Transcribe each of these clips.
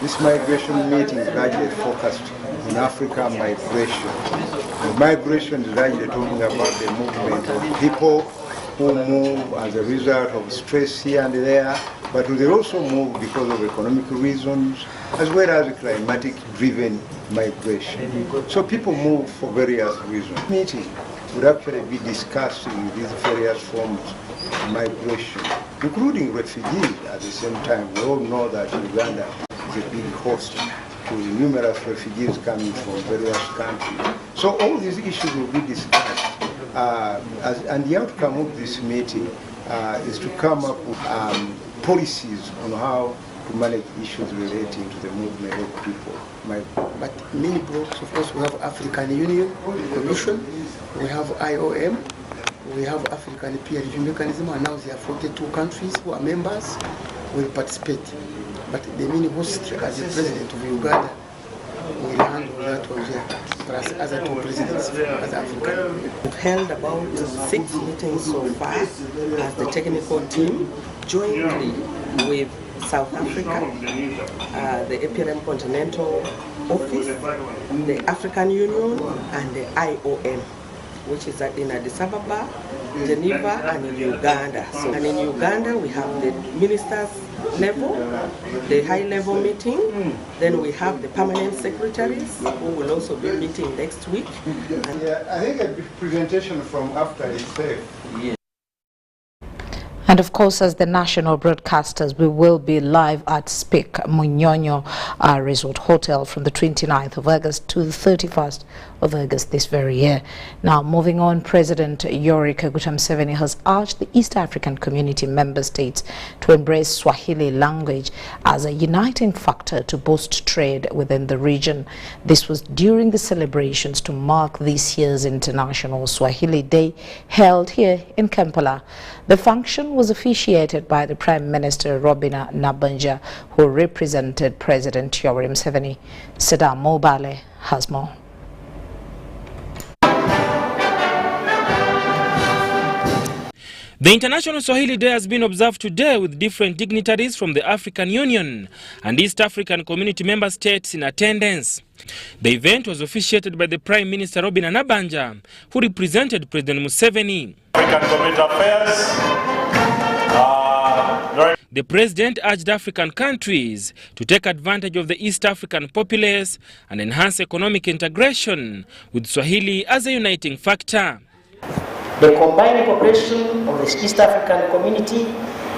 This migration meeting is largely focused on African migration. The migration is largely talking about the movement of people who move as a result of stress here and there, but they also move because of economic reasons, as well as climatic-driven migration. So people move for various reasons. The meeting would actually be discussing these various forms of migration, including refugees at the same time. We all know that Uganda is a big host to numerous refugees coming from various countries. So all these issues will be discussed. And the outcome of this meeting is to come up with policies on how to manage issues relating to the movement of people. But many blocks, of course, we have African Union Commission, we have IOM, we have African peer review mechanism, and now there are 42 countries who are members will participate. But the mini host, as the president of Uganda, will handle that one there, plus other two presidents as African. We've held about 6 meetings so far as the technical team, jointly with South Africa, the APRM Continental Office, the African Union, and the IOM, which is in Addis Ababa, Geneva, and in Uganda. And in Uganda, we have the ministers level, the high-level meeting. Then we have the permanent secretaries who will also be meeting next week. Yeah, I think a presentation from after is safe. Yeah. And of course, as the national broadcasters, we will be live at Speak Munyonyo Resort Hotel from the 29th of August to the 31st of August this very year. Now, moving on, President Yoweri Kaguta Museveni has urged the East African Community member states to embrace Swahili language as a uniting factor to boost trade within the region. This was during the celebrations to mark this year's International Swahili Day held here in Kampala. The function was officiated by the Prime Minister Robin Nabanja, who represented President Yoweri Museveni. Sadam Mobale has more. The International Swahili Day has been observed today with different dignitaries from the African Union and East African Community member states in attendance. The event was officiated by the Prime Minister Robin Nabanja, who represented President Museveni. African Community Affairs. The President urged African countries to take advantage of the East African populace and enhance economic integration with Swahili as a uniting factor. The combined population of the East African community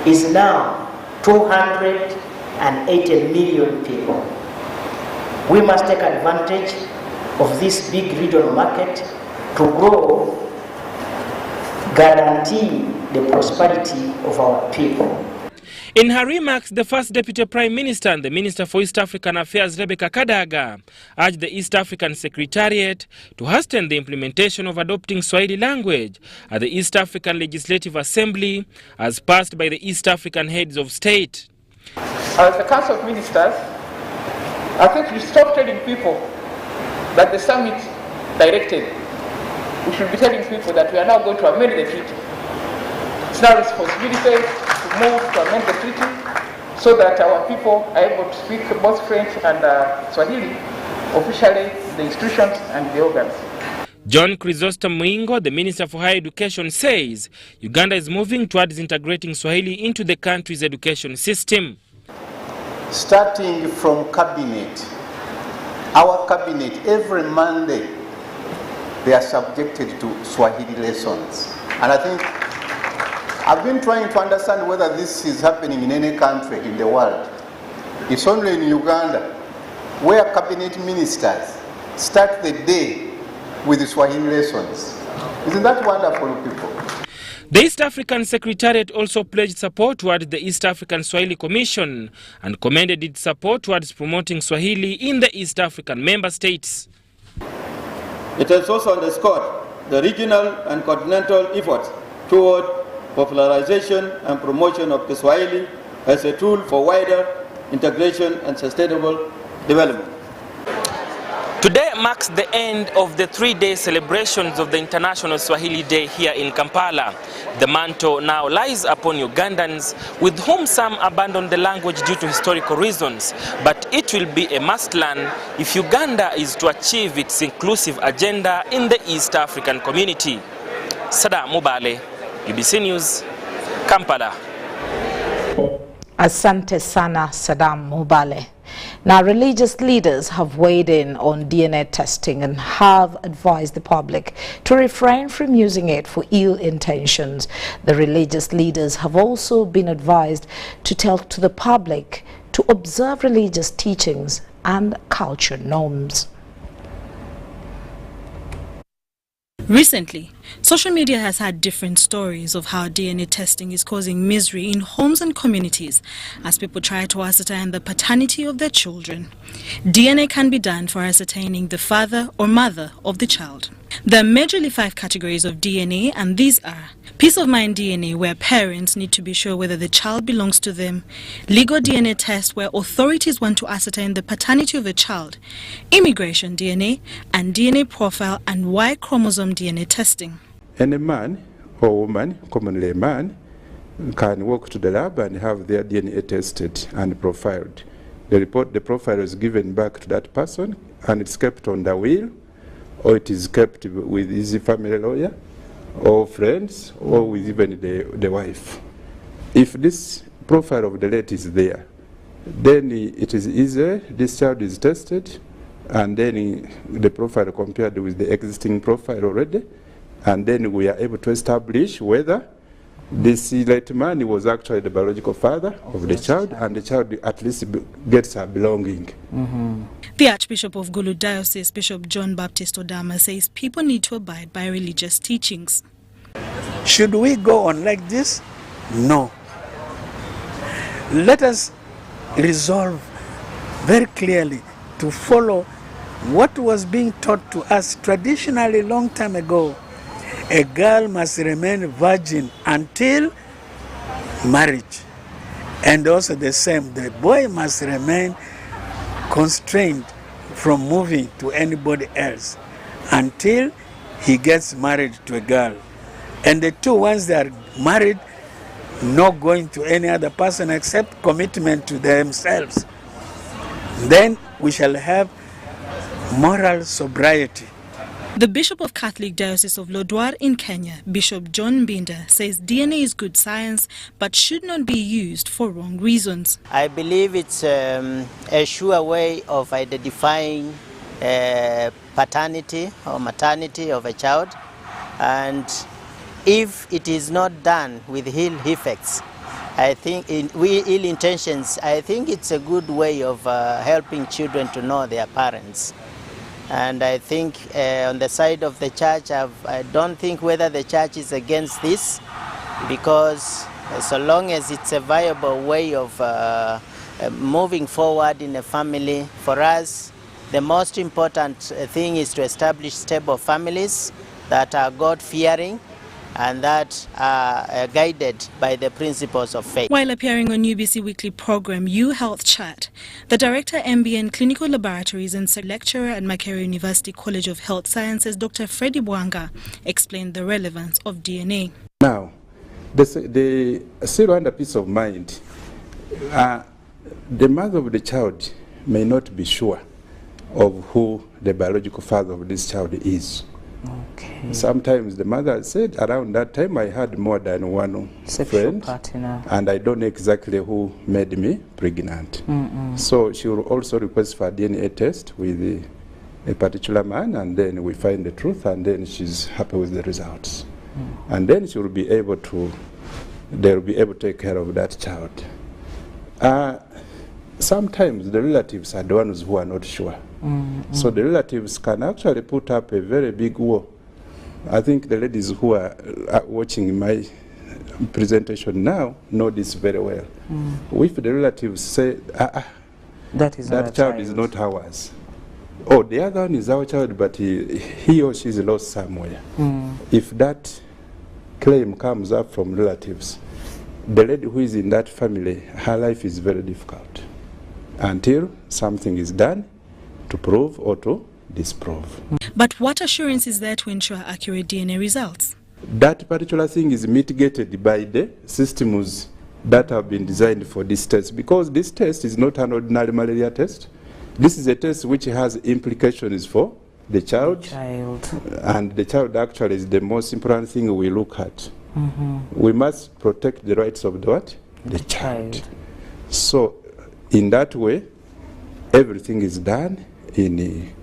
is now 280 million people. We must take advantage of this big regional market to grow, guarantee the prosperity of our people. In her remarks, the First Deputy Prime Minister and the Minister for East African Affairs, Rebecca Kadaga, urged the East African Secretariat to hasten the implementation of adopting Swahili language at the East African Legislative Assembly as passed by the East African heads of state. As the Council of Ministers, I think we stop telling people that the summit directed. We should be telling people that we are now going to amend the treaty. It's now responsibility to move to amend the treaty so that our people are able to speak both French and Swahili officially, the institutions and the organs. John Chrysostom Mwingo, the Minister for Higher Education, says Uganda is moving towards integrating Swahili into the country's education system. Starting from cabinet, our cabinet, every Monday, they are subjected to Swahili lessons. And I think I've been trying to understand whether this is happening in any country in the world. It's only in Uganda where cabinet ministers start the day with the Swahili lessons. Isn't that wonderful, people? The East African Secretariat also pledged support towards the East African Swahili Commission and commended its support towards promoting Swahili in the East African member states. It has also underscored the regional and continental efforts toward popularization and promotion of the Swahili as a tool for wider integration and sustainable development. Today marks the end of the 3-day celebrations of the International Swahili Day here in Kampala. The mantle now lies upon Ugandans, with whom some abandon the language due to historical reasons, but it will be a must learn if Uganda is to achieve its inclusive agenda in the East African community. Sadam Mubale, BBC News, Kampala. Asante sana, Sadam Mubale. Now, religious leaders have weighed in on DNA testing and have advised the public to refrain from using it for ill intentions. The religious leaders have also been advised to tell to the public to observe religious teachings and culture norms. Recently, social media has had different stories of how DNA testing is causing misery in homes and communities as people try to ascertain the paternity of their children. DNA can be done for ascertaining the father or mother of the child. There are majorly 5 categories of DNA, and these are: peace of mind DNA, where parents need to be sure whether the child belongs to them; legal DNA test, where authorities want to ascertain the paternity of a child; immigration DNA; and DNA profile and Y chromosome DNA testing. Any man or woman, commonly a man, can walk to the lab and have their DNA tested and profiled. The profile is given back to that person, and it's kept on the will, or it is kept with his family lawyer, or friends, or with even the wife. If this profile of the late is there, then it is easier. This child is tested, and then the profile compared with the existing profile already, and then we are able to establish whether this late man was actually the biological father of the child, and the child at least gets her belonging. The Archbishop of Gulu Diocese, Bishop John Baptist Odama, says people need to abide by religious teachings. Should we go on like this? No. Let us resolve very clearly to follow what was being taught to us traditionally long time ago. A girl must remain virgin until marriage. And also the same, the boy must remain constrained from moving to anybody else until he gets married to a girl. And the two, once they are married, not going to any other person except commitment to themselves. Then we shall have moral sobriety. The Bishop of Catholic Diocese of Lodwar in Kenya, Bishop John Mbinda, says DNA is good science but should not be used for wrong reasons. I believe it's a sure way of identifying paternity or maternity of a child, and if it is not done with ill effects, I think ill intentions, I think it's a good way of helping children to know their parents. And I think on the side of the church, I don't think whether the church is against this, because so long as it's a viable way of moving forward in a family, for us, the most important thing is to establish stable families that are God-fearing and that are guided by the principles of faith. While appearing on UBC Weekly program U Health Chat, the Director MBN Clinical Laboratories and lecturer at Makerere University College of Health Sciences, Dr. Freddie Bwanga, explained the relevance of DNA. Now, the zero under peace of mind, the mother of the child may not be sure of who the biological father of this child is. Okay. Sometimes the mother said, around that time I had more than one friend, partner, and I don't know exactly who made me pregnant. So she will also request for a DNA test with a particular man, and then we find the truth, and then she's happy with the results. And then she will be able to, they will be able to take care of that child. Sometimes the relatives are the ones who are not sure. So the relatives can actually put up a very big wall. I think the ladies who are watching my presentation now know this very well. If the relatives say, that child is not ours, oh, the other one is our child, but he or she is lost somewhere. If that claim comes up from relatives, the lady who is in that family, her life is very difficult until something is done to prove or to disprove. But what assurance is there to ensure accurate DNA results? That particular thing is mitigated by the systems that have been designed for this test, because this test is not an ordinary malaria test. This is a test which has implications for the child. And the child actually is the most important thing we look at. We must protect the rights of the what? The child. So in that way, everything is done in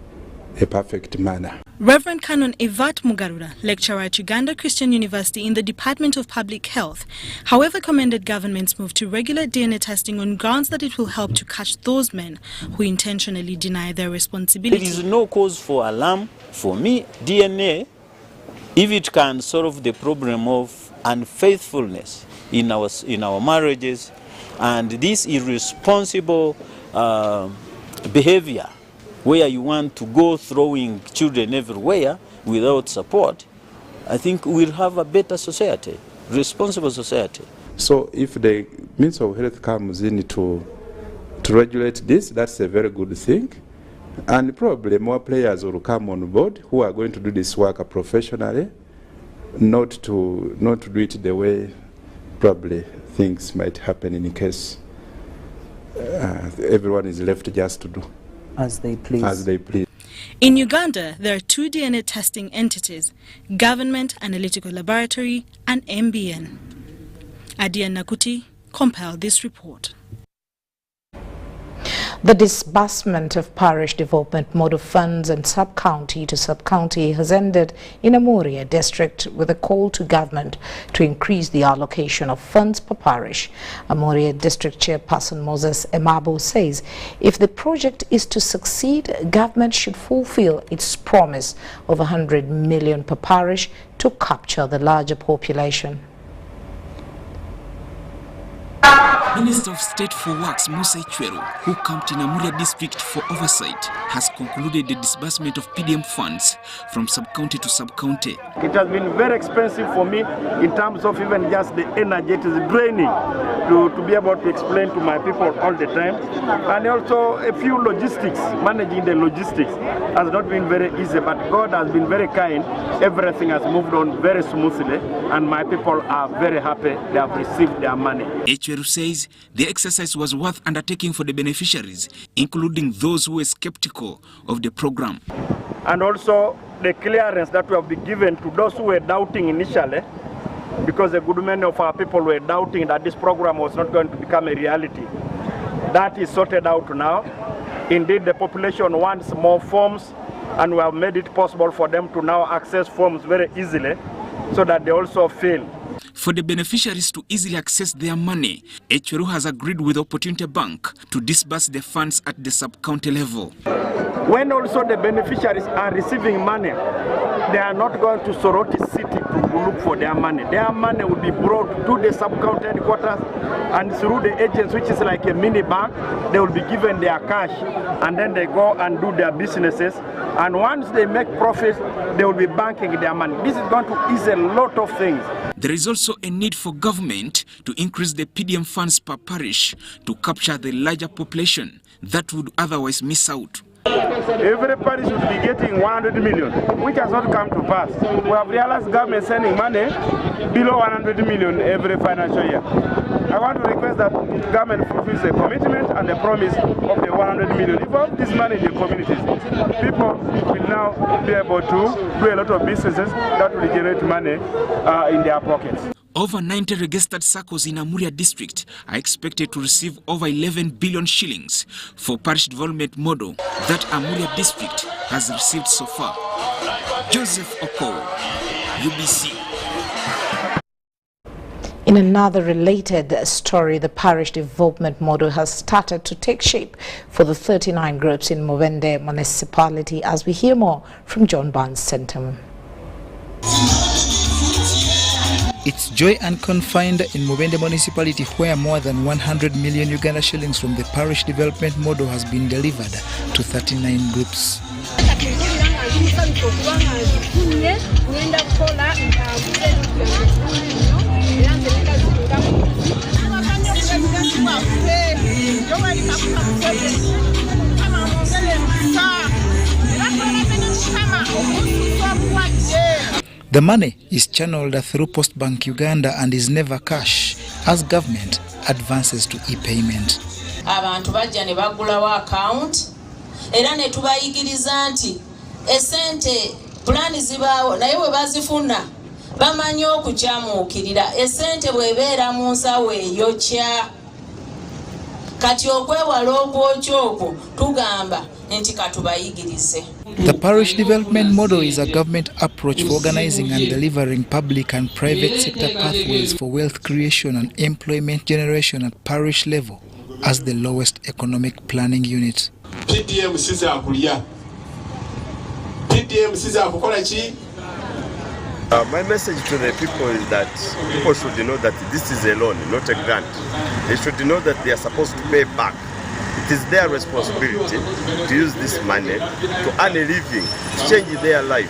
a perfect manner. Reverend Canon Evat Mugarura, lecturer at Uganda Christian University in the Department of Public Health, however, commended government's move to regular DNA testing on grounds that it will help to catch those men who intentionally deny their responsibility. There is no cause for alarm. For me, DNA, if it can solve the problem of unfaithfulness in our marriages and this irresponsible behavior, where you want to go throwing children everywhere without support, I think we'll have a better society, responsible society. So if the Ministry of Health comes in to regulate this, that's a very good thing. And probably more players will come on board who are going to do this work professionally, not to do it the way probably things might happen in case everyone is left just to do as they please. As they please. In Uganda, there are 2 DNA testing entities, Government Analytical Laboratory and MBN. Adia Nakuti compiled this report. The disbursement of parish development model funds and sub-county to sub-county has ended in Amuria district with a call to government to increase the allocation of funds per parish. Amuria district chairperson Moses Emabo says if the project is to succeed, government should fulfill its promise of 100 million per parish to capture the larger population. Minister of State for Works Musa Ichweru, who camped in Amuria district for oversight, has concluded the disbursement of PDM funds from sub-county to sub-county. It has been very expensive for me in terms of even just the energy. It is draining to be able to explain to my people all the time. And also a few logistics, managing the logistics has not been very easy, but God has been very kind. Everything has moved on very smoothly and my people are very happy they have received their money. Ichweru says the exercise was worth undertaking for the beneficiaries, including those who were skeptical of the program. And also the clearance that we have been given to those who were doubting initially, because a good many of our people were doubting that this program was not going to become a reality. That is sorted out now. Indeed, the population wants more forms, and we have made it possible for them to now access forms very easily so that they also feel. For the beneficiaries to easily access their money, Ichweru has agreed with Opportunity Bank to disburse the funds at the sub-county level. When also the beneficiaries are receiving money, they are not going to Soroti City to look for their money. Their money will be brought to the sub-county headquarters, and through the agents, which is like a mini bank, they will be given their cash, and then they go and do their businesses. And once they make profits, they will be banking their money. This is going to ease a lot of things. There is also a need for government to increase the PDM funds per parish to capture the larger population that would otherwise miss out. Every parish should be getting 100 million, which has not come to pass. We have realized government sending money below 100 million every financial year. I want to request that government fulfills the commitment and the promise of the 100 million. If we have this money in the communities, people will now be able to do a lot of businesses that will generate money in their pockets. Over 90 registered circles in Amuria district are expected to receive over 11 billion shillings for parish development model that Amuria district has received so far. Joseph Oko, UBC. In another related story, the parish development model has started to take shape for the 39 groups in Mubende municipality, as we hear more from John Barnes Centum. It's joy unconfined in Mubende municipality, where more than 100 million Uganda shillings from the parish development model has been delivered to 39 groups. The money is channeled through Post Bank Uganda and is never cash as government advances to e-payment. Abantu bajja ne bagulawo account era ne tubayigiriza nti esente pulani zibaawo naye bwe bazifuna bamanyi okukyamuukirira esente bw'ebeera mu nsawo eyokya kati okwewala okwokya okwo tugamba nti katubayigirize. The parish development model is a government approach for organizing and delivering public and private sector pathways for wealth creation and employment generation at parish level as the lowest economic planning unit. PDM siza akulia. PDM siza akukola chi? My message to the people is that people should know that this is a loan, not a grant. They should know that they are supposed to pay back. It is their responsibility to use this money to earn a living, to change their life.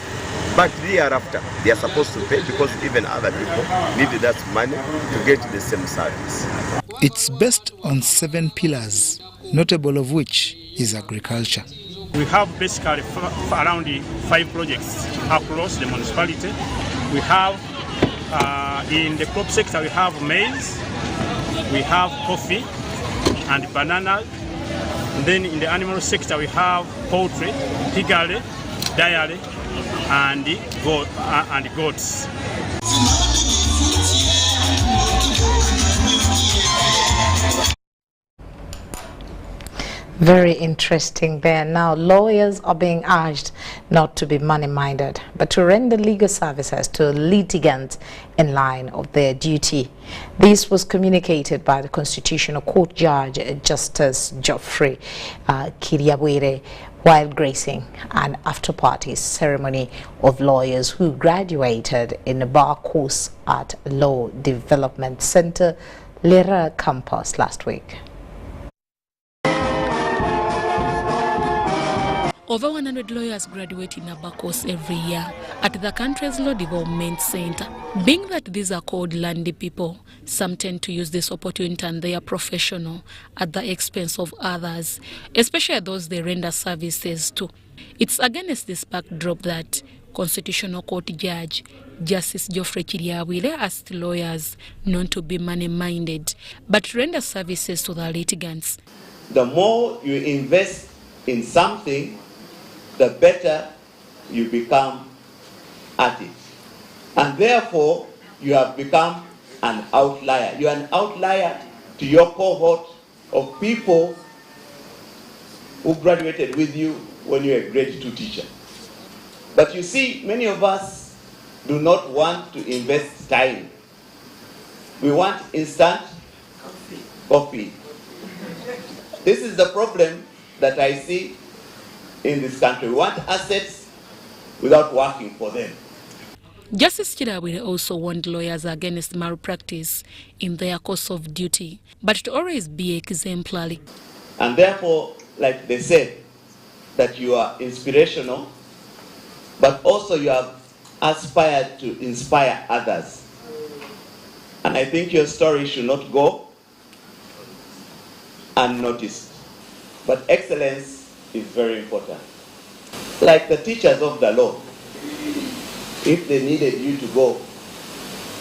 But thereafter, they are supposed to pay because even other people need that money to get the same service. It's based on 7 pillars, notable of which is agriculture. We have basically around 5 projects across the municipality. We have, in the crop sector, we have maize, we have coffee and banana. And then in the animal sector, we have poultry, piggery, dairy, and goats. Very interesting there. Now, lawyers are being urged not to be money-minded, but to render legal services to litigants in line of their duty. This was communicated by the Constitutional Court Judge Justice Geoffrey Kiriabwire while gracing an after-party ceremony of lawyers who graduated in a bar course at Law Development Center, Lera campus last week. Over 100 lawyers graduate in a bar course every year at the country's Law Development Center. Being that these are called landy people, some tend to use this opportunity and they are professional at the expense of others, especially those they render services to. It's against this backdrop that Constitutional Court Judge Justice Geoffrey Kiriabwire asked lawyers not to be money-minded, but to render services to the litigants. The more you invest in something, the better you become at it. And therefore, you have become an outlier. You are an outlier to your cohort of people who graduated with you when you were a grade 2 teacher. But you see, many of us do not want to invest time. We want instant coffee. This is the problem that I see in this country. We want assets without working for them. Justice Kiriabwire also warned lawyers against malpractice in their course of duty, but to always be exemplary. And therefore, like they said, that you are inspirational, but also you have aspired to inspire others. And I think your story should not go unnoticed. But excellence is very important. Like the teachers of the law, if they needed you to go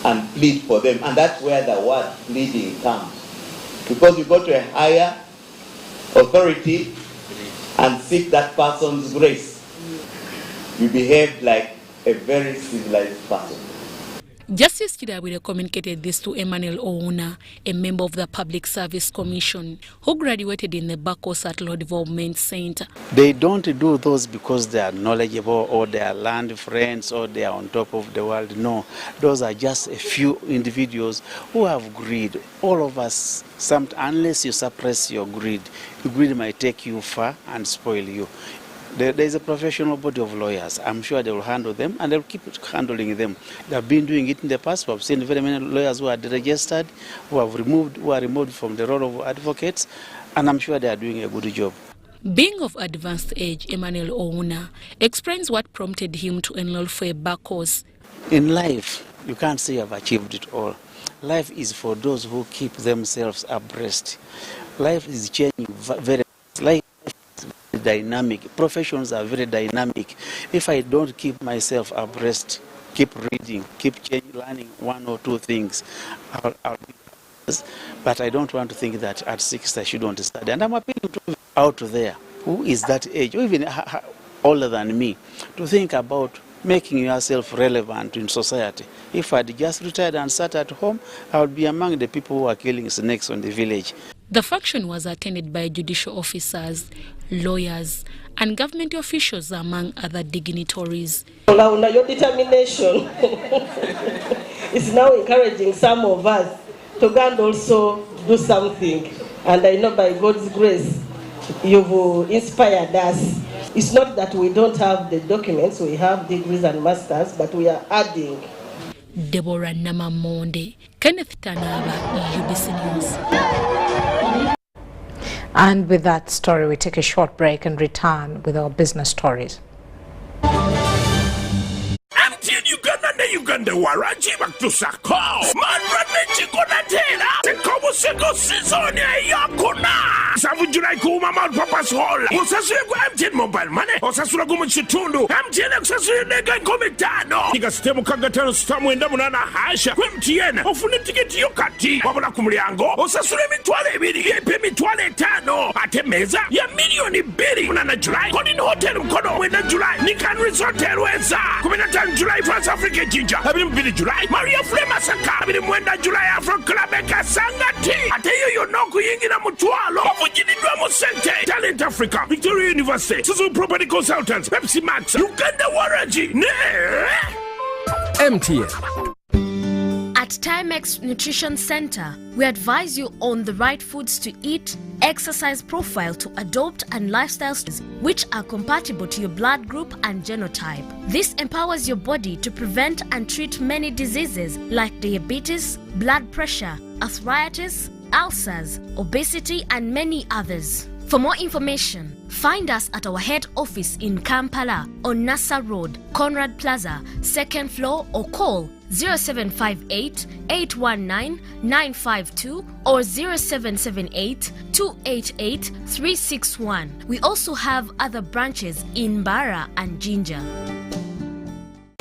and plead for them, and that's where the word pleading comes. Because you go to a higher authority and seek that person's grace, you behave like a very civilized person. Justice Kiriabwire communicated this to Emmanuel Ouna, a member of the Public Service Commission, who graduated in the bar course at Law Development Center. They don't do those because they are knowledgeable or they are land friends or they are on top of the world. No, those are just a few individuals who have greed. All of us, unless you suppress your greed might take you far and spoil you. There is a professional body of lawyers. I'm sure they will handle them and they'll keep handling them. They have been doing it in the past. We have seen very many lawyers who are deregistered, who are removed from the role of advocates, and I'm sure they are doing a good job. Being of advanced age, Emmanuel Ouna explains what prompted him to enroll for a bar course. In life, you can't say I've achieved it all. Life is for those who keep themselves abreast. Life is changing very much. Life dynamic. Professions are very dynamic. If I don't keep myself abreast, keep reading, keep learning one or two things. But I don't want to think that at 60 I shouldn't study. And I'm appealing to out there who is that age, or even older than me, to think about making yourself relevant in society. If I'd just retired and sat at home, I would be among the people who are killing snakes on the village. The function was attended by judicial officers, lawyers, and government officials, among other dignitaries. Your determination is now encouraging some of us to go and also do something. And I know by God's grace, you've inspired us. It's not that we don't have the documents, we have degrees and masters, but we are adding. Deborah Namamonde, Kenneth Tanaba, UBC News. And with that story, we take a short break and return with our business stories. Uganda waraji batusako manrane chikona tena tekobo seko season yakuna savu July kuma mal papa's hall osasule ku MTN mobile money osasula ku mchitundu MTN osasule nega komitano nika stemu kagatano stamu enda munana hasha ku MTN ofune tiketi yokati wabula ku mulyango osasule mitwale 2 yepe mitwale 5 ate meza ya milioni 2 munana July Golden Hotel mkono mwenda July Nikan Resort Elweza 15 July France Africa Jinja Abiri mbili July Maria Flema Saka Abiri mwenda July Afro Club Eka Sangati ate yoyo noku yingi na mutualo Wafujini Dwamo Sente Talent Africa Victoria University Suzu Property Consultants Pepsi Max Uganda Waraji MTN. At Timex Nutrition Center, we advise you on the right foods to eat, exercise profile to adopt, and lifestyles which are compatible to your blood group and genotype. This empowers your body to prevent and treat many diseases like diabetes, blood pressure, arthritis, ulcers, obesity, and many others. For more information, find us at our head office in Kampala on Nassa Road, Conrad Plaza, 2nd floor, or call 0758 819 952 or 0778 288 361. We also have other branches in Mbara and Jinja.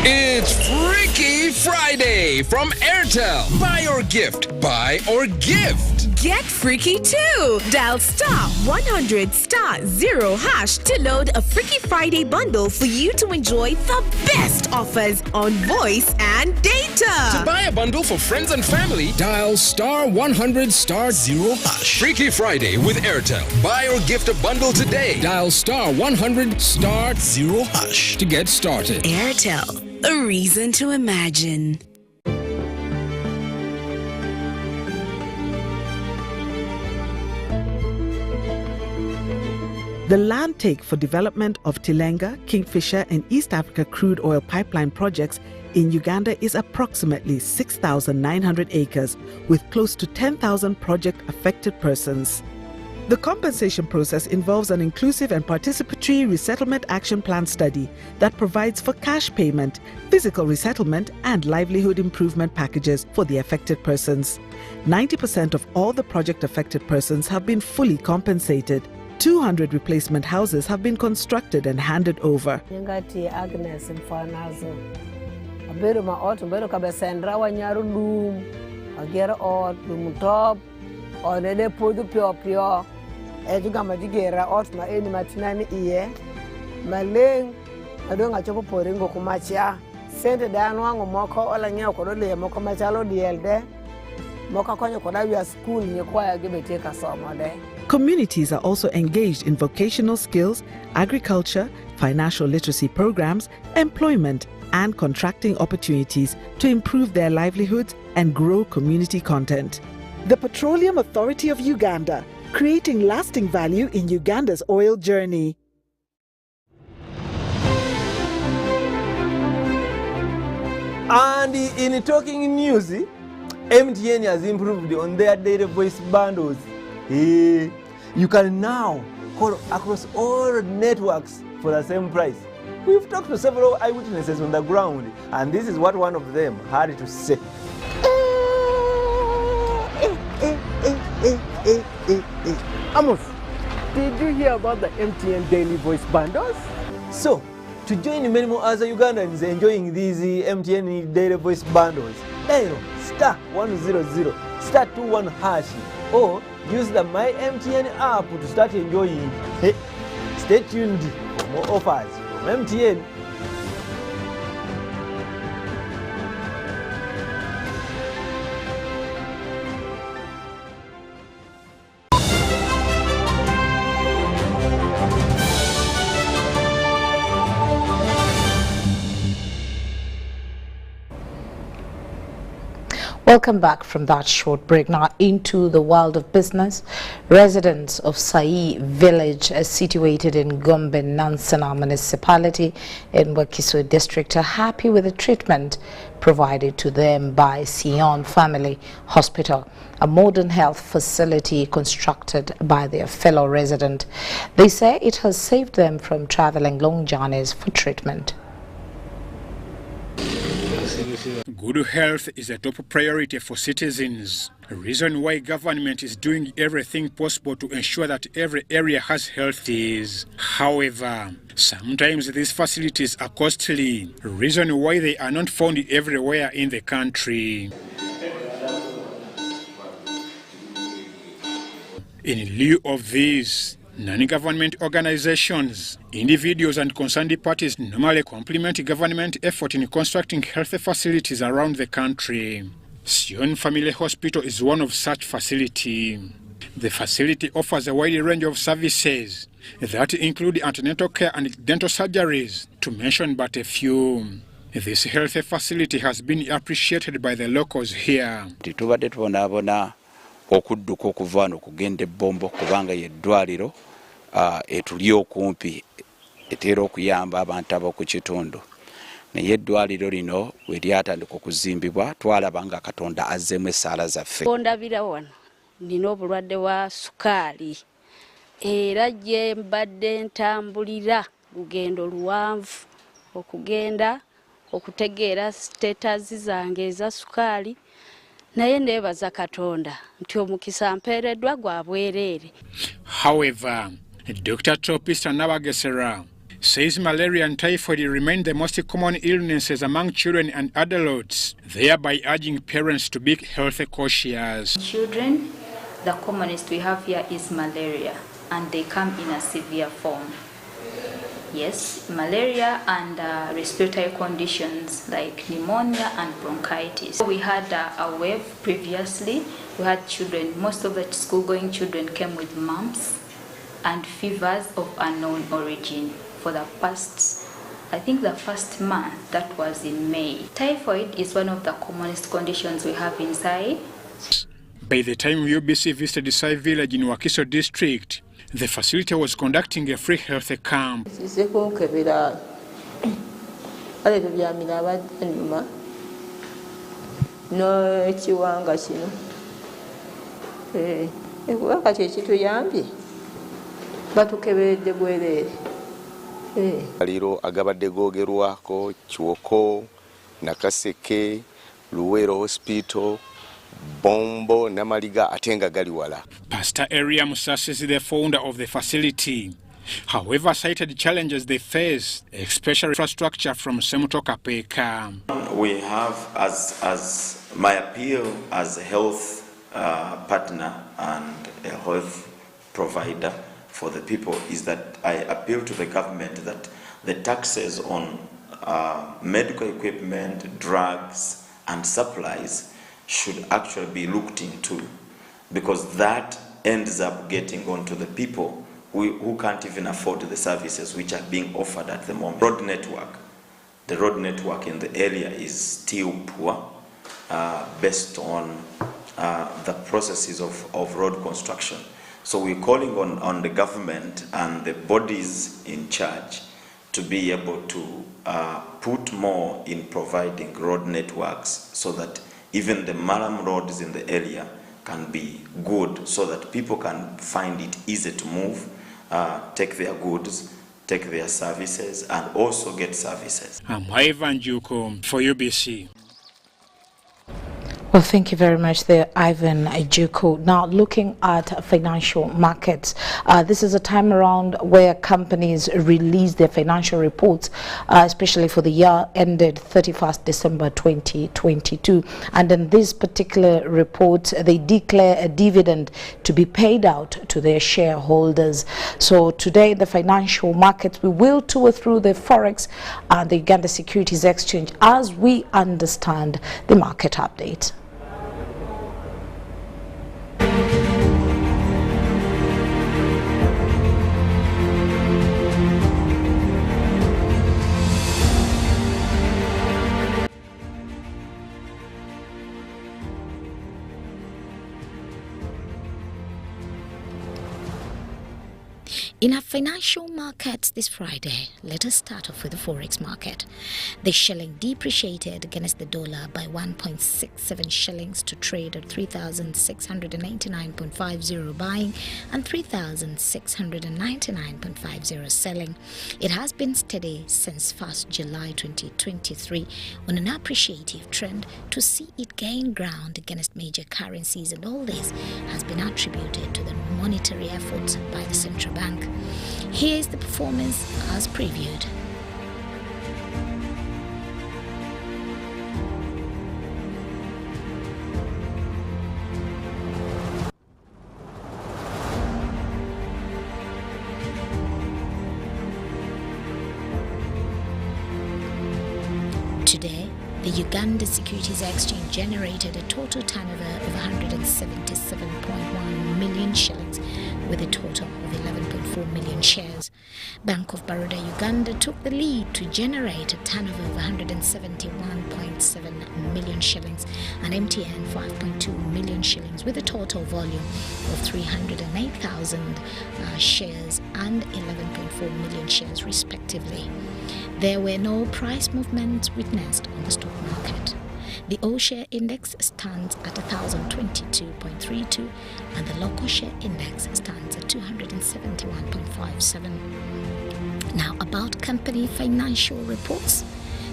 It's Freaky Friday from Airtel. Buy or gift. Buy or gift. Get freaky too. Dial *100*0# to load a Freaky Friday bundle for you to enjoy the best offers on voice and data. To buy a bundle for friends and family, dial *100*0#. Freaky Friday with Airtel. Buy or gift a bundle today. Dial *100*0# to get started. Airtel, a reason to imagine. The land take for development of Tilenga, Kingfisher, and East Africa crude oil pipeline projects in Uganda is approximately 6,900 acres, with close to 10,000 project-affected persons. The compensation process involves an inclusive and participatory resettlement action plan study that provides for cash payment, physical resettlement, and livelihood improvement packages for the affected persons. 90% of all the project-affected persons have been fully compensated. 200 replacement houses have been constructed and handed over. Ngati Agnes mfanazo. Abero ma auto bero kabesendra wanyaru dum. Agera ot dum top. Onede podu pio. Ejuga majigera ot ma eni matinani iye. Maleng adonga chopo poringo kumacha. Sente dano wangu moko ola nyao kodole moko machalo dielde. Moka konyo kodawia school nyekwaya gibeteka somode. Communities are also engaged in vocational skills, agriculture, financial literacy programs, employment, and contracting opportunities to improve their livelihoods and grow community content. The Petroleum Authority of Uganda, creating lasting value in Uganda's oil journey. And in talking news, MTN has improved on their data voice bundles. You can now call across all networks for the same price. We've talked to several eyewitnesses on the ground, and this is what one of them had to say. Amos, did you hear about the MTN daily voice bundles? So, To join many more other Ugandans enjoying these MTN daily voice bundles, dial *100 *21# or use the My MTN app to start enjoying. Hey, stay tuned for more offers from MTN. Welcome back from that short break. Now into the world of business. Residents of Sai village situated in Gombe Nansana municipality in Wakiso district are happy with the treatment provided to them by Sion Family Hospital, a modern health facility constructed by their fellow resident. They say it has saved them from traveling long journeys for treatment. Good health is a top priority for citizens, a reason why government is doing everything possible to ensure that every area has health is. However, sometimes these facilities are costly, a reason why they are not found everywhere in the country. In lieu of this, non-government organizations, individuals and concerned parties normally complement government effort in constructing health facilities around the country. Sion Family Hospital is one of such facilities. The facility offers a wide range of services that include antenatal care and dental surgeries, to mention but a few. This health facility has been appreciated by the locals here. Okudduka okuva wano kugenda Bombo kubanga yeddwaliro etuli okumpi etera okuyamba abantu ab'oku kitundu. Naye eddwaliro lino we lyatandika okuzimbibwa twalaba nga Katonda azzeemu essaala zaffe. Ndabira wano nina obulwadde wa sukaali era gye mbadde ntambulira lugendo luwanvu okugenda okutegeera status zange eza sukaali. However, Dr. Tropista Nabagesera says malaria and typhoid remain the most common illnesses among children and adults, thereby urging parents to be health cautious. Children, the commonest we have here is malaria, and they come in a severe form. Yes, malaria and respiratory conditions like pneumonia and bronchitis. We had a wave previously. We had children, most of the school-going children came with mumps and fevers of unknown origin for the past, I think the first month, that was in May. Typhoid is one of the commonest conditions we have inside. By the time UBC visited Sai village in Wakiso district, the facility was conducting a free health camp. Aliro agabadde googerwako Kiwoko, Nakaseke, Luwero Hospital, Bombo, Namaliga, Atenga Galiwala. Pastor Area Musasi is the founder of the facility. However, cited challenges they face, especially infrastructure from Semutoka Peka. We have, as my appeal as a health partner and a health provider for the people, is that I appeal to the government that the taxes on medical equipment, drugs, and supplies should actually be looked into, because that ends up getting onto the people who can't even afford the services which are being offered at the moment. The road network in the area is still poor based on the processes of road construction. So we're calling on the government and the bodies in charge to be able to put more in providing road networks, so that even the Malam roads in the area can be good, so that people can find it easy to move, take their goods, take their services, and also get services. I'm Ivan Juko for UBC. Well, thank you very much there, Ivan Ejuku. Now, looking at financial markets, this is a time around where companies release their financial reports, especially for the year ended 31st December 2022. And in this particular report, they declare a dividend to be paid out to their shareholders. So today, the financial markets, we will tour through the Forex and the Uganda Securities Exchange as we understand the market update. In our financial markets this Friday, let us start off with the Forex market. The shilling depreciated against the dollar by 1.67 shillings to trade at 3,699.50 buying and 3,699.50 selling. It has been steady since 1st July 2023 on an appreciative trend to see it gain ground against major currencies, and all this has been attributed to the monetary efforts by the central bank. Here is the performance as previewed. Today, the Uganda Securities Exchange generated a total turnover of 177.1 million shillings with a total of 11.4 million shares. Bank of Baroda Uganda took the lead to generate a turnover of 171.7 million shillings and MTN 5.2 million shillings with a total volume of 308,000 shares and 11.4 million shares respectively. There were no price movements witnessed on the stock market. The all-share index stands at 1,022.32 and the local share index stands at 271.57. Now about company financial reports.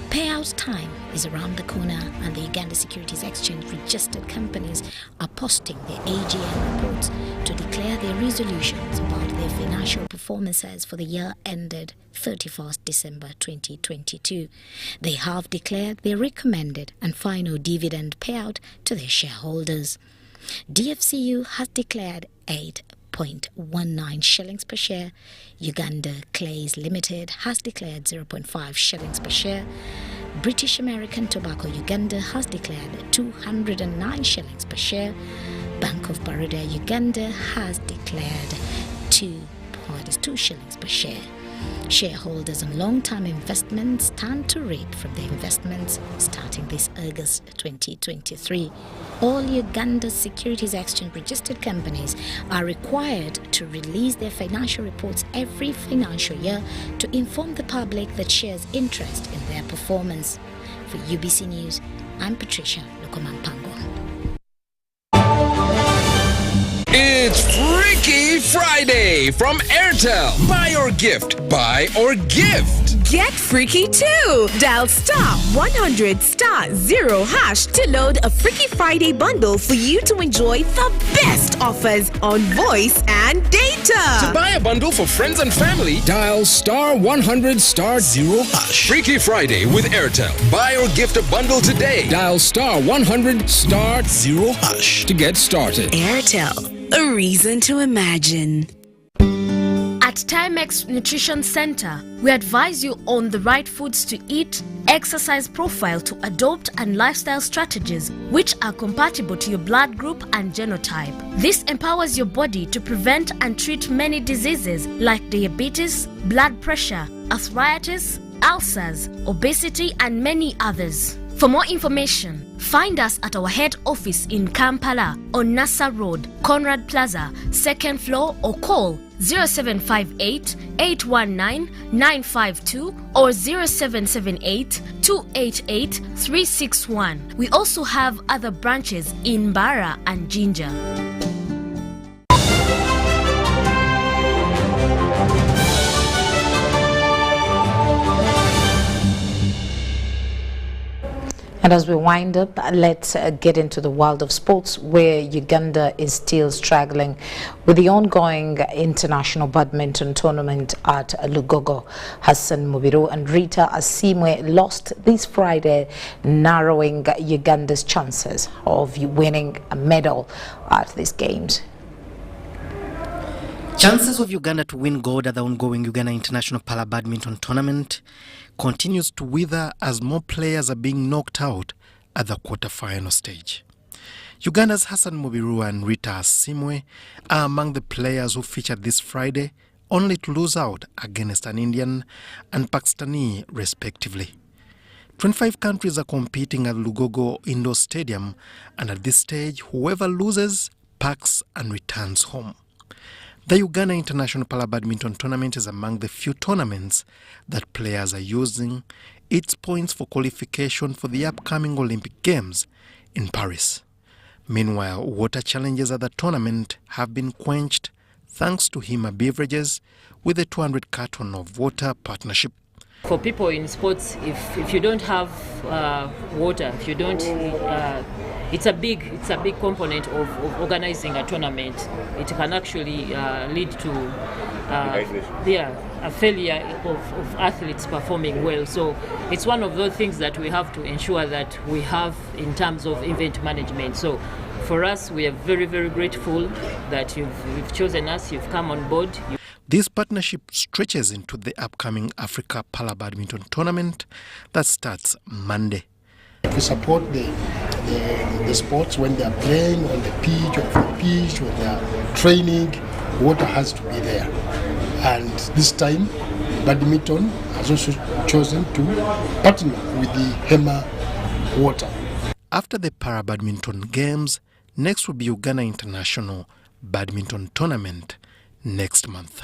Payout time is around the corner and the Uganda Securities Exchange registered companies are posting their AGM reports to declare their resolutions about their financial performances for the year ended 31st December 2022. They have declared their recommended and final dividend payout to their shareholders. DFCU has declared 8.19 shillings per share. Uganda Clays Limited has declared 0.5 shillings per share. British American Tobacco Uganda has declared 209 shillings per share. Bank of Baroda Uganda has declared 2 shillings per share. Shareholders and long-term investments stand to reap from their investments starting this August 2023. All Uganda Securities Exchange registered companies are required to release their financial reports every financial year to inform the public that shares interest in their performance. For UBC News, I'm Patricia Lukomampango. It's Freaky Friday from Airtel. Buy or gift. Buy or gift. Get freaky too! Dial *100*0# to load a Freaky Friday bundle for you to enjoy the best offers on voice and data. To buy a bundle for friends and family, dial *100*0#. Freaky Friday with Airtel. Buy or gift a bundle today. Dial *100*0# to get started. Airtel, a reason to imagine. At Timex Nutrition Center, we advise you on the right foods to eat, exercise profile to adopt, and lifestyle strategies which are compatible to your blood group and genotype. This empowers your body to prevent and treat many diseases like diabetes, blood pressure, arthritis, ulcers, obesity, and many others. For more information, find us at our head office in Kampala on Nassa Road, Conrad Plaza, 2nd floor, or call 0758 819 952 or 0778 288 361. We also have other branches in Bara and Jinja. And as we wind up, let's get into the world of sports, where Uganda is still struggling with the ongoing international badminton tournament at Lugogo. Hassan Mubiru and Rita Asimwe lost this Friday, narrowing Uganda's chances of winning a medal at these games. Chances of Uganda to win gold at the ongoing Uganda International Para Badminton Tournament continues to wither as more players are being knocked out at the quarter-final stage. Uganda's Hassan Mubiru and Rita Asimwe are among the players who featured this Friday, only to lose out against an Indian and Pakistani respectively. 25 countries are competing at Lugogo Indoor Stadium, and at this stage, whoever loses packs and returns home. The Uganda International Para Badminton Tournament is among the few tournaments that players are using its points for qualification for the upcoming Olympic Games in Paris. Meanwhile, water challenges at the tournament have been quenched thanks to Hima Beverages with a 200 carton of water partnership. For people in sports, if you don't have water, if you don't, it's a big component of organizing a tournament. It can actually lead to a failure of athletes performing well. So it's one of those things that we have to ensure that we have in terms of event management. So for us, we are very, very grateful that you've chosen us, you've come on board. This partnership stretches into the upcoming Africa Para Badminton Tournament that starts Monday. We support the sports when they are playing on the pitch, off the pitch, when they are training. Water has to be there. And this time, badminton has also chosen to partner with the Hema Water. After the Para Badminton Games, next will be Uganda International Badminton Tournament next month.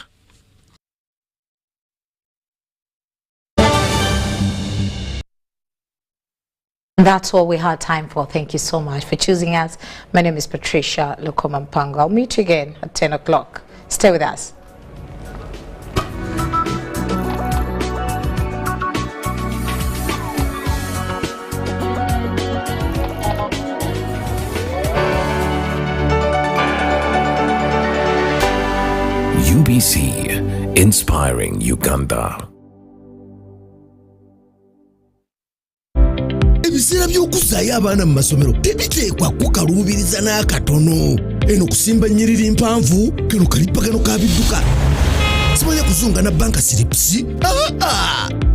That's all we had time for. Thank you so much for choosing us. My name is Patricia Lukomampango. I'll meet you again at 10 o'clock. Stay with us. UBC, inspiring Uganda. Ebiseera by'okuzaayo abaana mu masomero tebiteekwa kukaluubiriza n'akatono. Eno kusimba nnyiriri mpanvu, kano kalippagano ka bidduka. Simanya kuzunga na banka siripusi?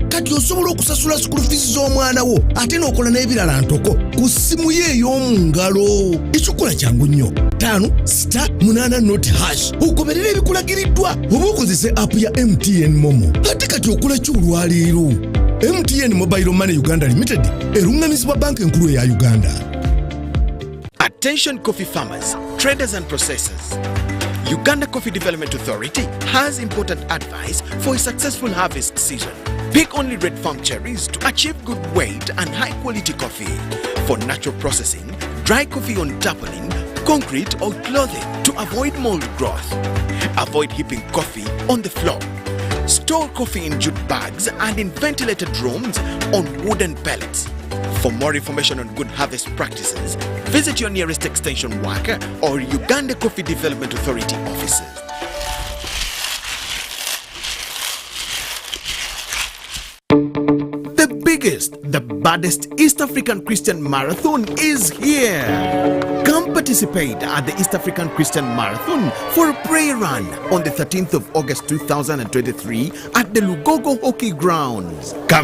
Kati osobola okusasula school fees z'omwana wo ate n'okola n'ebirala ntoko ku ssimu ye ey'omu ngalo. Ekikola kyangu nnyo. 5*8 ogoberera ebikulagiriddwa oba okozese app ya MTN Momo. Ate kati okola ki olwaleero? MTN Mobile Money Uganda Limited, erungamizibwa banka enkulu ya Uganda. Attention coffee farmers, traders and processors. Uganda Coffee Development Authority has important advice for a successful harvest season. Pick only red farm cherries to achieve good weight and high quality coffee. For natural processing, dry coffee on tarpaulin, concrete or clothing to avoid mold growth. Avoid heaping coffee on the floor. Store coffee in jute bags and in ventilated rooms on wooden pallets. For more information on good harvest practices, visit your nearest extension worker or Uganda Coffee Development Authority offices. The biggest, the baddest East African Christian Marathon is here. Come participate at the East African Christian Marathon for a prayer run on the 13th of August 2023 at the Lugogo Hockey Grounds. Come